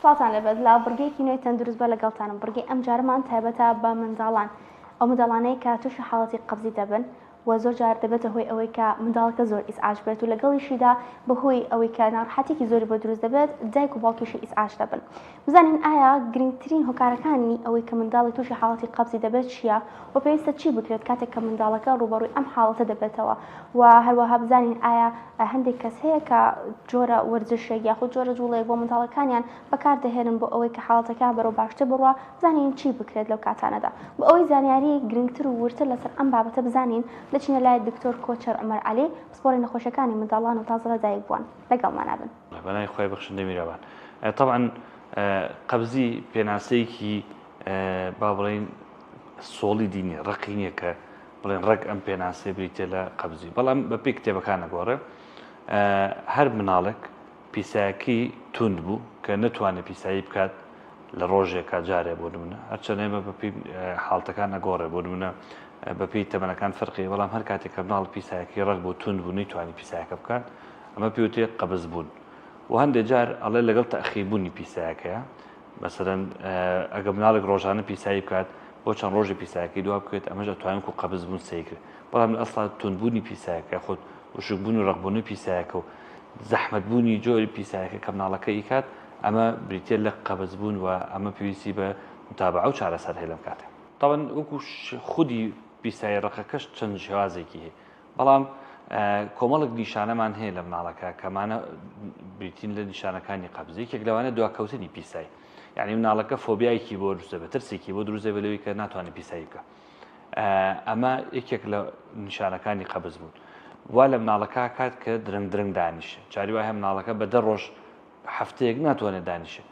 سڵاتان لەبێت لە بڕگەیەکی نوێی تەندروست بە لەگەڵتانم. بڕگەی ئەم جارمان تایبەتە بە منداڵان، ئەو منداڵانەی کە تووشی حاڵەتی قەبزی دەبن و زۆر جار دەبێتە هۆی ئەوەی کە منداڵەکە زۆر ئیسعاج بێت و لەگەڵیشیدا بەهۆی ئەوەی کە ناڕەحەتێکی زۆری بۆ دروست دەبێت دایک و باوکیشی ئیسعاج دەبن. بزانین ئایا گرنگترین هۆکارەکانی ئەوەی کە منداڵی تووشی حاڵەتی قەبزی دەبێت چییە و پێویستە چی بکرێت کاتێک کە منداڵەکە ڕوبەڕووی ئەم حاڵەتە دەبێتەوە و هەروەها بزانین ئایا هەندێک کەس هەیە کە جۆرە وەرزشێک یاخود جۆرە جوڵەیە بۆ منداڵەکانیان بەکاردەهێنن بۆ ئەوەی کە حاڵەتەکان بەرەو باشتر بڕوە. بزانین چی بکرێت لەو کاتانەدا بۆ ئەوەی زانیاری گرنگتر و ورتر لەسەر ئەم بابەتە بزانین دەچینە لای دکتۆر کۆچەر عومەر عەلی، پسپۆڕی نەخۆشیەکانی منداڵان و تازە لەدایک بوون. لەگەڵمان بن. بەنای خۆی بەخشندەی میرەوان. طبعا قەبزی پێناسەیەکی با بڵێن سۆڵی دینی ڕقی نییە کە بڵێن ڕێک ئەم پێناسێ بریتێ لە قەبزی، بەڵام بەپێی کتێبەکان نەگۆڕێ هەر مناڵێک پیسایەکی تند بوو کە نەتوانێت پیسایی بکات لە ڕۆژێکا جارێ بۆ نمونە، هەرچەندێمە بەپێی حاڵتەکان نەگۆڕێ بۆ نمونە بەپێی تەمەنەکان فەرقی، بەڵام هەر کاتێک کە مناڵ پیسایەکی ڕێک بۆ تند بوو نەیتوانی پیسایەکە بکات ئەمە پێوتێ قەبز بوون. و هەندێک جار ئەڵێ لەگەڵ تەخیربوونی پیسایەکەیە، مەسەرەن ئەگە مناڵێک ڕۆژانە پیسایی بکات بۆ چەند ڕۆژی پیسایەکەی دوا بکوێت ئەمەش ئەتوانین و قەبز بوون سەیکرێت، بەڵام ئەسڵا توندبوونی پیسایەکە خۆت وشکبوون و ڕقبوونی پیسایەکە و زەحمەتبوونی جۆری پیسایەکە کە مناڵەکە ئیکات ئەمە بریتێ لە قەبز بوون و ئەمە پێویستی بە متابعە و چارەسەر هەیە لەم کاتێ. طبعا وەکو خودی پیسایی ڕقەکەش چەند شێوازێکی هەیە، بەڵام کۆمەڵک نیشانەمان هەیە لە مناڵەکە کەمانە بریتین لە نیشانەکانی قەبزی. یەکێک لەوانە دواکەوتنی پیسایی، یعنی مناڵەکە فۆبیایەکی بۆ دروست دەبێت، ترسێکی بۆ دروست دەبێت لەوەی کە ناتوانێت پیسایی بکە. ئەمە یەکێک لە نیشانەکانی قەبز بوون. وا لە مناڵەکە کات کە درنگ دانیشە، جاری وایە مناڵەکە بە 10 ڕۆژ هەفتەیەک ناتوانێت دانیشە،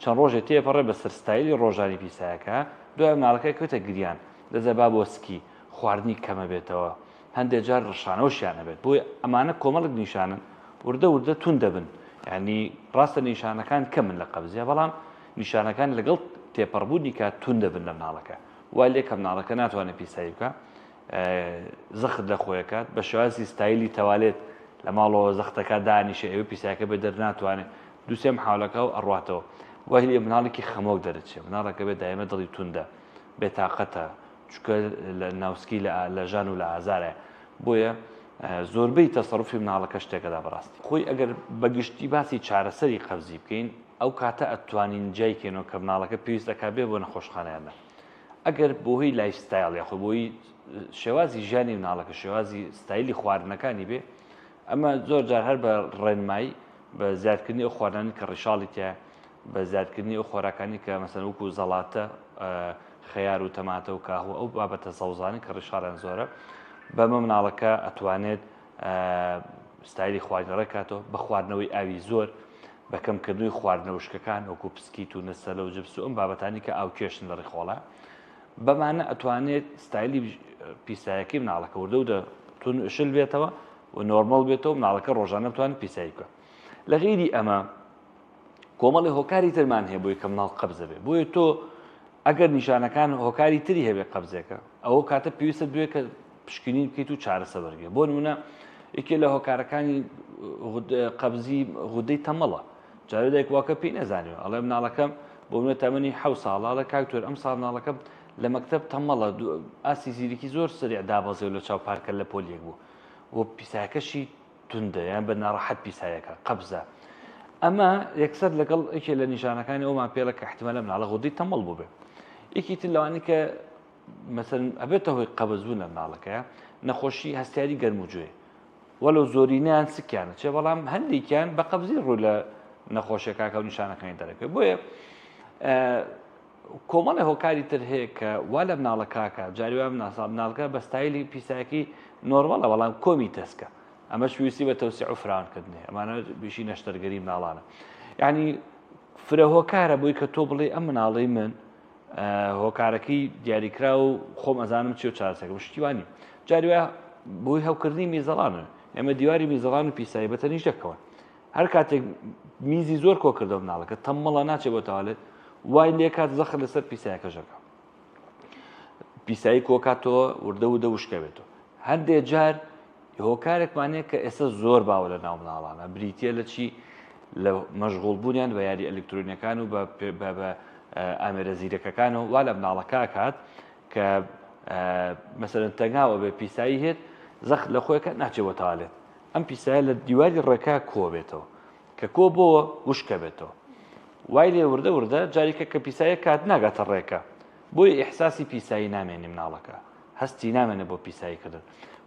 چەند ڕۆژێک تێپەڕێ بە سەرستایلی ڕۆژانی پیسایەکە، دوای مناڵەکە کەوتە گریان، دەزەبا بۆ سکی، خواردنی کەمە بێتەوە، هەندێک جار ڕەشانەوەشیان هەبێت. بۆی ئەمانە کۆمەڵک نیشانن وردە تون دەبن، یعنی ڕاستە نیشانەکان کەمن لە قەبزیە، بەڵام نیشانەکان لەگەڵ تێپەڕبوونی کە تون دەبن لە مناڵەکە. وای لێ کە مناڵەکە ناتوانێت پیسایی بکە، زەخت لە خۆیەکات بە شێوازی ستایلی تەوالێت لە ماڵەوە زەختەکە دانیشە، ئێوە پیسایەکە بێ دەر ناتوانێت، دووسێم حاولەکە و ئەڕاتەوە. وای لێ مناڵێکی خەمۆک دەرەچێت، مناڵەکە بێت دایمە دڵی توندە، بێتاقەتە، چکە لە ناوسکی لە ژان و لە ئازارە. بۆیە زۆربەی تەسەڕوفی مناڵەکە شتێکەدا بەڕاستی. خۆی ئەگەر بەگشتی باسی چارەسەری قەبزی بکەین، ئەو کاتە ئەتوانین جایکێنەوە کە مناڵەکە پێویستەکە بێ بۆ نەخۆشخانەیانە. ئەگەر بۆهی لایفستایل یاخۆ بۆی شێوازی ژیانی مناڵەکە، شێوازی ستایلی خواردنەکانی بێ، ئەمە زۆر جار هەر بە ڕێنمایی بە زیادکردنی ئەو خواردنانی کە ڕیشاڵی تایە، بە زیادکردنی ئەو خۆراکانی کە مەسەن وەکو زەڵاتە، خەیار و تەماتە و کاهوە، ئەو بابەتە سەوزانی کە ڕیشاڵیان زۆرە، بەمە مناڵەکە ئەتوانێت ستایلی خواردنە ڕێکاتەوە بە خواردنەوەی ئاوی زۆر، بە کەمکردنەوەی خواردنە وشکەکان وەکو پسکیت و نەسەلە و جبس و ئەم بابەتانی کە ئاوکێشن لە ڕێخۆڵە، بەمانە ئەتوانێت ستایلی پیسایەکەی مناڵەکە وردە شل بێتەوە و نۆرمەڵ بێتەوە، مناڵەکە ڕۆژانە بتوانێت پیسایی بکە. لە غیری ئەمە کۆمەڵی هۆکاری ترمان هەیە بۆی کە مناڵ قەبزە بێ. بۆیە تۆ ئەگەر نیشانەکان هۆکاری تری هەبێت قەبزێکە، ئەوە کاتە پێویستە دوێ کە پشکنین بکەیت و چارەسە بەرگێ. بۆ نمونە یەکێ لە هۆکارەکانی قەبزی غودەی تەمەڵە، جارێ دایک واکە پێی نەزانیوە، ئەڵێ مناڵەکەم بۆ منە تەمەنی 7 ساڵە کاکتۆر ئەم ساڵ مناڵەکەم لە مەکتەب تەمەڵە، ئاسی زیرێکی زۆر سریع دابەزێ لە چاو پارکە لە پۆلیەک بوو و پیسایەکەشی توندە، یان بە ناڕەحەت پیسایەکە قەبزە. ئەمە یەکسەر لەگەڵ یەکێ لە نیشانەکانی ئەومان پێڵە کە احتیمالە مناڵە غودەی تەمەڵ بوو بێ. یەکی تر لەوانی کە مەسەن ئەبێتە هۆی قەبز بوون لە مناڵەکەیە، نەخۆشی هەستیاری گەرموجوێ، وەلو زۆرینیان سکیانە چێ، بەڵام هەندێکیان بە قەبزی ڕوو لە نەخۆشیەکە و نیشانەکانی دەرەکەوێت. بۆیە کۆمەڵی هۆکاری تر هەیە کە وا لە مناڵەکەکە جاری وایە مناڵەکە بە ستایلی پیسایەکی نۆرمەڵە، بەڵام کۆمی تەسکە، ئەمەش پێویستی بە تەوسیع و فراوانکردنێ، ئەمانە بیشی نەشتەرگەری مناڵانە. یعنی فرە هۆکارە بۆی کە تۆ بڵێ ئەم مناڵەی من هۆکارەکەی دیاریکرا و خۆم ئەزانم چی و چارەسەکەم شتیوانی. جاری وایە بۆی هەوکردنی میزەڵانە، ئێمە دیواری میزەڵان و پیسایی بەتەنیش دەکەون. هەر کاتێک میزی زۆر کۆ کردەوە مناڵەکە تەمەڵە ناچێت بۆ تاوالێت، وای لێ کات زەخت لەسەر پیسایەکەشەکە، پیسایی کۆکاتەوە وردە وشکەوێتەوە. هەندێک جار هۆکارێکمانەیە کە ئێستا زۆر باوە لە ناو مناڵانە، بریتە لە چی؟ لە مەشغوڵ بوونیان بە یاری ئەلکترۆنیەکان و بە ئامێرە زیرەکەکان و وا لە مناڵەکە کات کە مەسەرەن تەنگاوە بێ پیسایی هێت زەخت لە خۆیەکە ناچێتەوە تاالێت ئەم پیسایە لە دیواری ڕێکا کۆ بێتەوە کە کۆ بۆوە وشکە بێتەوە وای لێ وردە وردە جاریکە کە پیسایە کات ناگاتە ڕێکە بۆی ئیحساسی پیسایی نامێنی مناڵەکە هەستی نامێنێ بۆ پیساییکردن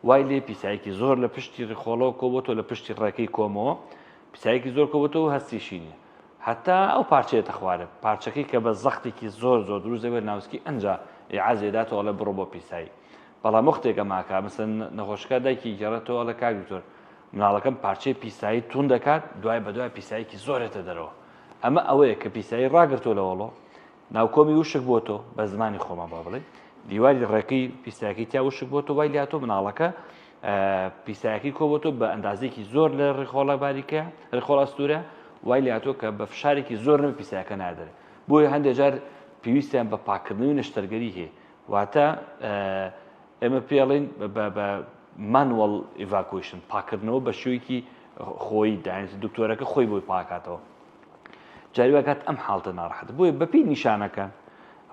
وای لێ پیسایەکی زۆر لە پشتی ڕخۆڵەوە کۆبتەوە لە پشتی ڕێکەی کۆمەوە پیسایەکی زۆر کۆبتەوە هەستیشی نیە حتا ئەو پارچێتە خوارە پارچەکەی کە بە زەختێکی زۆر زۆر دروست دەبێت ناوسکی ئەنجا عازێداتەوە لە بڕۆ بۆ پیسایی بەڵام وەختێکە ماکە مەسەن نەخۆشکە دایکی گەڕێتەوە لە کاک دکتۆر مناڵەکەم پارچەی پیسایی تون دەکات دوای بەدوای پیسایەکی زۆرێتە دەرەوە ئەمە ئەوەیە کە پیسایی ڕاگرتۆ لەوەڵۆ ناوکۆمی وشک بۆ تۆ بە زمانی خۆمە با بڵێ دیواری ڕێکی پیسایەکی تیا وشک بۆ تۆ وای لاتۆ مناڵەکە پیسایەکی کۆ بۆ تۆ بە ئەندازێکی زۆر لە ڕێخۆڵە باریکە ڕێخۆڵ ئەستورە وای لاتۆ کە بە فشارێکی زۆر نەبێ پیسایەکە نادرێت بۆیە هەندێک جار پێویستیان بە پاکردنەوەی نەشتەرگەری هەیە واتە ئێمە پێڵین بە مانوەڵ ئیڤاکویشن پاکردنەوە بە شوویکی خۆی داین دکتۆرەکە خۆی بۆی پاکاتەوە جاریواکات ئەم حاڵتە ناڕەحەت بۆیە بەپی نیشانەکان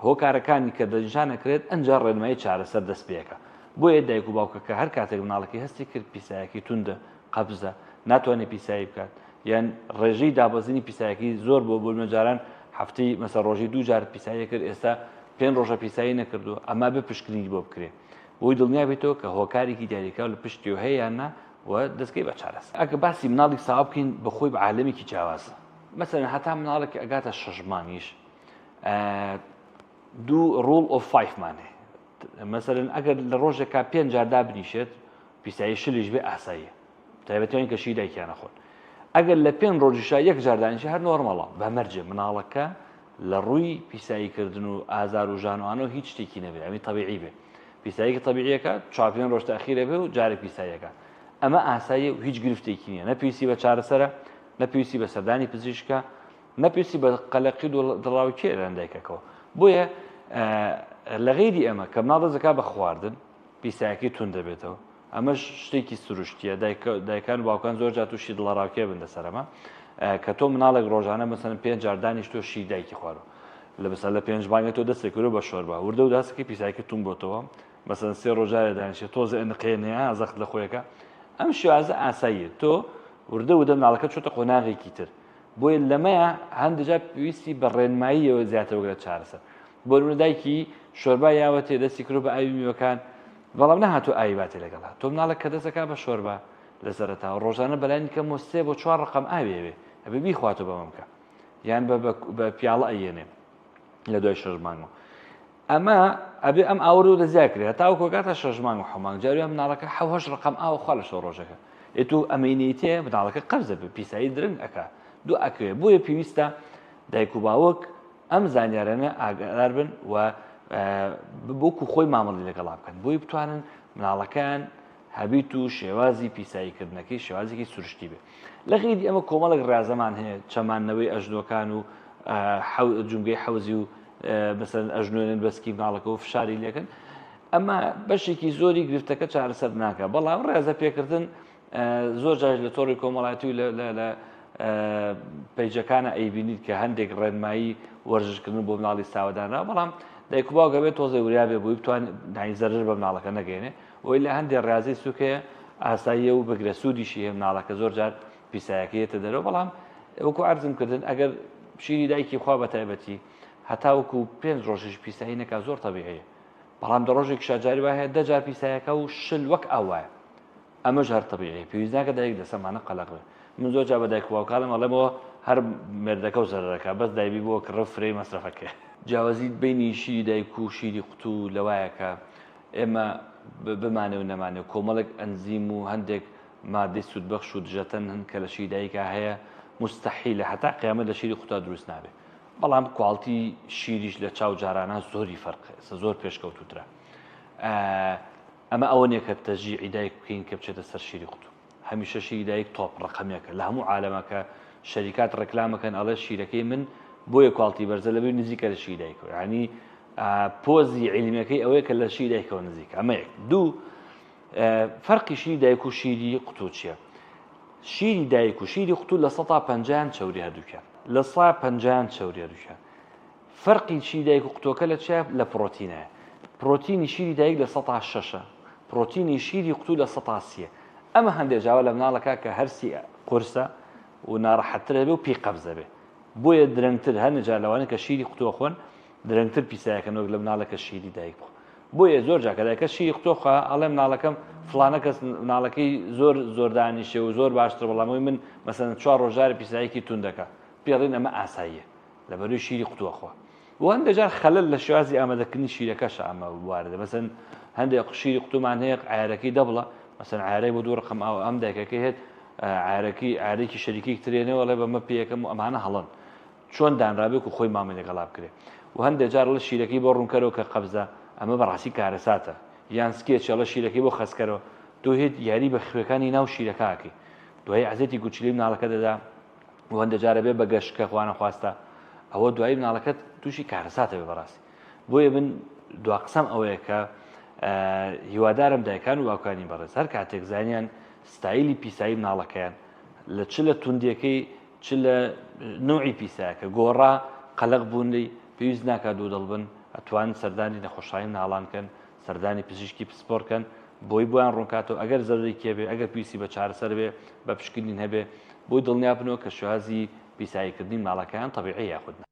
هۆکارەکانی کە دەنیشانەکرێت ئەنجا ڕێنمایی چارەسەر دەست پێەکە بۆیە دایک و باوکەکە هەر کاتێک مناڵەکەی هەستی کرد پیسایەکی توندە قەبزە ناتوانێت پیسایی بکات یان ڕێژەی دابەزینی پیسایەکی زۆر بۆ جاران هەفتەی مەسە ڕۆژی دوو جار پیسایی کرد ئێستا 5 ڕۆژە پیسایی نەکردو ئەما بە پشکنی بۆ بکرێت بۆی دڵنیا بێتەوە کە هۆکارێکی دیاریکا لە پشتی و هەیەیاننا و دەستگەی بە چارەسەر ئەگە باسی مناڵی ساوا بکەین بەخۆی بە عالەمێکی جیاوازە مەسەلەن هەتا مناڵێک ئەگاتە 6 مانگیش دوو ڕوڵ ئۆف 5 مانێ مەسەلەن ئەگەر لە ڕۆژێکا 5 جاردا بنیشێت پیسایی شلیش بێ ئاساییە تایبەتیان کە شی دایکیانە خۆن ئەگەر لە 5 ڕۆژیشا 1 جاردانیش هەر نۆرمەڵە بەمەرجە مناڵەکە لە ڕووی پیساییکردن و ئازار و ژانوانەوە هیچ شتێکی نەبێت ئەمی تەبیعی بێ پیساییکە تەبیعیەکە 4 ڕۆژ تاخیرە بێ و جارێک پیساییەکە ئەمە ئاساییە و هیچ گرفتێکی نییە نەپیویستی بە چارەسەرە نەپیویستی بە سەردانی پزیشکە نەپیویستی بە قەلەقی دڵاوی کێ لەندایکەکەەوە بۆیە لە غێری ئەمە کە مناڵ دەزەکا بە خواردن پیسایەکی تون دەبێتەوە ئەمەش شتێکی سروشتیە دایکان و باوکان زۆر جا تووشی دڵەڕاوکێ بن لەسەرەمە کە تۆ مناڵێک ڕۆژانە مەسەن 5 جاردانیش تۆ شی دایکی خوارەوە لە بەسەر لە 5 بانگە تۆ دەستێکرۆ بە شۆربە وردە و داستێکی پیسایەکی تون بۆتەوە مەسەن 3 ڕۆژارە دانیشێت تۆزە نقێنەیە زەخت لە خۆیەکە ئەم شێوازە ئاساییە تۆ وردە و دە مناڵەکە چۆتە قۆناغێکی تر بۆیە لەمەیە هەندێجا پێویستی بە ڕێنماییەوە زیاتر وەگرێت چارەسەر بۆ دایکی شۆربا یاوەتێ دەستی کرۆ بە ئاوی میوەکان بەڵام نەهاتوو ئاوی باتێ لەگەڵا تۆ مناڵە کە دەستەکە بە شۆربا لە سەرەتاوە ڕۆژانە بەلایانی کەم 3 بۆ 4 ڕقم ئاوێ ئەبێ بیخواتەوە بەمە بکە یان بە پیاڵە ئەیێنێ لە دوای 6 مانگەوە ئەمە ئەبێ ئەم ئاوەڕۆ دەزیاکرێت تاوەکو کاتە 6 مانگ و 7 مانگ جاریان مناڵەکە 7 ڕقم ئاوە خوا لە شەو ڕۆژەکە ئێتو ئەمەینێتێ مناڵەکە قەبزە بێ پیسایی درنگ ئەکا دوو ئەکوێ بۆیە پێویستە دایک و باوک ئەم زانیارانە ئاگادار بن و بۆکو خۆی مامەڵی لەگەڵا بکەن بۆی بتوانن مناڵەکان هەبیت و شێوازی پیساییکردنەکەی شێوازێکی سروشتی بێ لە غێری ئەمە کۆمەڵێک ڕازەمان هەیە چەمانەوەی ئەژنۆکان و جونگەی حەوزی و بەسەر ئەژنوێنن بەسکی مناڵەکە و فشاری لێکن ئەمە بەشێکی زۆری گرفتەکە چارەسەر ناکە بەڵام ڕێزە پێکردن زۆر جار لە تۆڕی کۆمەڵایەتی و لە پەیجەکانە ئەیبینیت کە هەندێک ڕێنمایی وەرزشکردن بۆ مناڵی ساوەدانرا بەڵام دایک و باوکە بێت تۆزە وریا بێ بووی بتوانێت داین زەرر بە مناڵەکە نەگەێنێ وی لە هەندێک ڕازی سوکەیە ئاساییە و بەگرە سوودیشی هەیە مناڵەکە زۆر جار پیسایەکەیەتە دەرەوە بەڵام وەکو عەرزم کردن ئەگەر شیری دایکی خوا بە تایبەتی هەتاوەکو 5 ڕۆژش پیسایی نەکا زۆر تەبیعیە بەڵام دە ڕۆژێک شاجاری وایە 10 جار پیسایەکە و شل وەک ئەوایە ئەمەش هەر تەبیعی پێویست ناکە دایک لەسەرمانە قەلەق بێ من زۆر جا بە دایک و باوکانم ئەڵێمەوە هەر مێردەکە و زەرەکە بەس دایبی بۆ کڕە فرەی مەسرەفەکە جیاوازی بینی شیری دایک و شیری قوتو لەوایەکە ئێمە بمانێ و نەمانێ کۆمەڵێک ئەنزیم و هەندێک مادەی سوودبەخش و دژەتەن هەن کە لە شیری دایکە هەیە مستەحیلە هەتا قیامەت لە شیری قوتا دروست نابێت بەڵام کوالتی شیریش لە چاو جارانە زۆری فەرقە زۆر پێشکەوتوترە ئەمە ئەوە نیە کە تەژیعی دایک بکەین کە بچێتە سەر شیری قوتو هەمیشە شیری دایک تۆپ ڕقەمێکە لە هەموو عالەمەکە شەریکات ڕێکلامەکەن ئەڵێ شیرەکەی من بۆیە کوالتی بەرزە لەبێ نزیکە لە شیری دایکەوە یعنی پۆزی عیلمیەکەی ئەوەیە کە لە شیری دایکەوە نزیکە ئەمە یەک دوو فەرقی شیری دایک و شیری قوتو چییە شیری دایک و شیری قوتو لە 150 چەوری هەردووکە لە 150 چەوری هەردووکە فەرقی شیری دایک و قوتۆکە لە چیە لە پرۆتینایە پرۆتینی شیری دایک لە 106 پرۆتینی شیری قوتو لە 130 ئەمە هەندێک جاوە لە مناڵەکە کە هەرسی قورسە و ناڕەحەتترە بێ و پێی قەبزە بێ بۆیە درەنگتر هەرنەجار لەوانە کە شیری قوتۆ خۆن درەنگتر پیسایەکەن وەک لە مناڵەکە شیری دایک بخۆ بۆیە زۆر جا کە دایکە شیری قوتۆ خوا ئەڵێ مناڵەکەم فلانە کەس مناڵەکەی زۆر دانیشێ و زۆر باشتر بەڵامەوەی من مەسەن 4 ڕۆژارە پیسایەکی تون دەکات پێڵێن ئەمە ئاساییە لەبەروی شیری قوتووە خۆ و هەندێک جار خەلەل لە شێوازی ئامادەکردنی شیرەکەشە ئەمە واردە مەسەن هەندێک شیری قوتومان هەیە عایارەکەی دەبڵە مەسەن عایارەی بۆ 2 ڕقم ئەم دایکەکەی هێت عایارێکی شەریکی ترێنێ وەڵێ بەمە پێیەکەم و ئەمانە هەڵن چۆن دانرابێک و خۆی مامی لەگەڵا بکرێ و هەندێک جار لە شیرەکەی بۆ ڕوونکەرەوە کە قەبزە ئەمە بەڕاستی کارەساتە یان سکێچە لە شیرەکەی بۆ خەسکەرەوە تۆ هێت یاری بە خوێەکانی ناو شیرەکەکەی دوای عزێتی گوچلی مناڵەکە دەدا و هەندێک جارە بێ بە گەشتکە خوانە خواستە ئەوە دوایی مناڵەکەت تووشی کارەساتە بێ بەڕاستی بۆیە من دوا قسەم ئەوەیە کە هیوادارم دایکان و باوکانی بەڕێز هەر کاتێک زانیان ستایلی پیسایی مناڵەکەیان لە چ لە توندیەکەی چ لە نوعی پیسایەکە گۆڕا قەلق بوونی پێویست ناکات دوو دڵبن ئەتوان سەردانی نەخۆشایی مناڵانکەن سەردانی پزیشکی پسپۆرکەن بۆی بۆیان ڕوونکاتەوە ئەگەر زەرێکیە بێ ئەگەر پێویستی بە چارەسەر بێ بە پشکنین هەبێ بۆی دڵنیا بنەوە کە شێوازی پیساییکردنی ماڵەکەیان تەبیعی یاخود